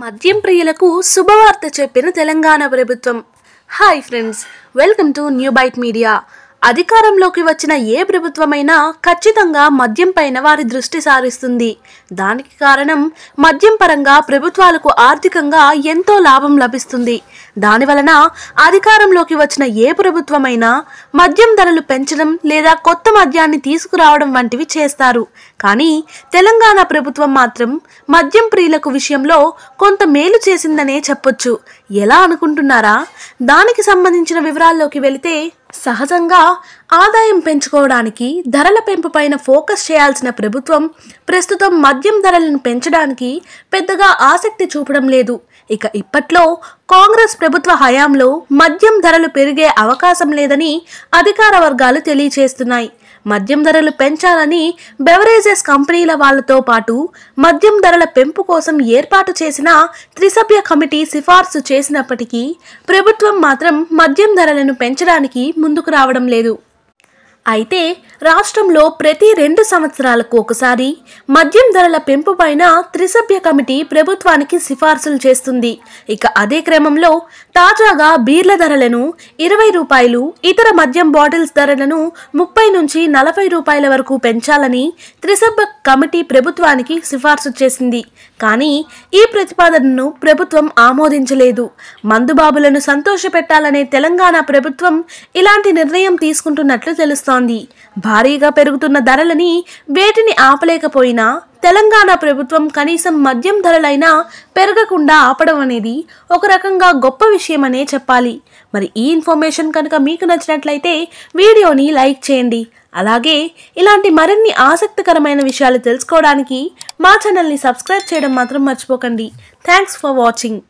మద్యం ప్రియులకు శుభవార్త చెప్పిన తెలంగాణ ప్రభుత్వం. Hi friends, welcome to new byte media. అధికారంలోకి వచ్చిన ఏ ప్రభుత్వమైనా ఖచ్చితంగా మద్యం పైన వారి దృష్టి సారిస్తుంది. దానికి కారణం మద్యం పరంగా ప్రభుత్వాలకు ఆర్థికంగా ఎంతో లాభం లభిస్తుంది. దానివలన అధికారంలోకి వచ్చిన ఏ ప్రభుత్వమైనా మద్యం ధరలు పెంచడం లేదా కొత్త మద్యాన్ని తీసుకురావడం వంటివి చేస్తారు. కానీ తెలంగాణ ప్రభుత్వం మాత్రం మద్యం ప్రియులకు విషయంలో కొంత మేలు చేసిందనే చెప్పొచ్చు. ఎలా అనుకుంటున్నారా? దానికి సంబంధించిన వివరాల్లోకి వెళితే, సహజంగా ఆదాయం పెంచుకోవడానికి ధరల పెంపు పైన ఫోకస్ చేయాల్సిన ప్రభుత్వం ప్రస్తుతం మద్యం ధరలను పెంచడానికి పెద్దగా ఆసక్తి చూపడం లేదు. ఇక ఇప్పట్లో కాంగ్రెస్ ప్రభుత్వ హయాంలో మద్యం ధరలు పెరిగే అవకాశం లేదని అధికార వర్గాలు తెలియజేస్తున్నాయి. మద్యం ధరలు పెంచాలని బెవరేజెస్ కంపెనీల వాళ్లతో పాటు మద్యం ధరల పెంపు కోసం ఏర్పాటు చేసిన త్రిసభ్య కమిటీ సిఫార్సు చేసినప్పటికీ ప్రభుత్వం మాత్రం మద్యం ధరలను పెంచడానికి ముందుకు రావడం లేదు. అయితే రాష్ట్రంలో ప్రతి 2 సంవత్సరాలకు ఒకసారి మద్యం ధరల పెంపు పైన త్రిసభ్య కమిటీ ప్రభుత్వానికి సిఫార్సులు చేస్తుంది. ఇక అదే క్రమంలో తాజాగా బీర్ల ధరలను 20 రూపాయలు, ఇతర మద్యం బాటిల్స్ ధరలను 30 నుంచి 40 రూపాయల వరకు పెంచాలని త్రిసభ్య కమిటీ ప్రభుత్వానికి సిఫార్సు చేసింది. కానీ ఈ ప్రతిపాదనను ప్రభుత్వం ఆమోదించలేదు. మందుబాబులను సంతోషపెట్టాలనే తెలంగాణ ప్రభుత్వం ఇలాంటి నిర్ణయం తీసుకుంటున్నట్లు తెలుస్తోంది. భారీగా పెరుగుతున్న ధరలని వేటిని ఆపలేకపోయినా తెలంగాణ ప్రభుత్వం కనీసం మద్యం ధరలైనా పెరగకుండా ఆపడం అనేది ఒక రకంగా గొప్ప విషయమనే చెప్పాలి. మరి ఈ ఇన్ఫర్మేషన్ కనుక మీకు నచ్చినట్లయితే వీడియోని లైక్ చేయండి. అలాగే ఇలాంటి మరిన్ని ఆసక్తికరమైన విషయాలు తెలుసుకోవడానికి మా ఛానల్ని సబ్స్క్రైబ్ చేయడం మాత్రం మర్చిపోకండి. Thanks for watching.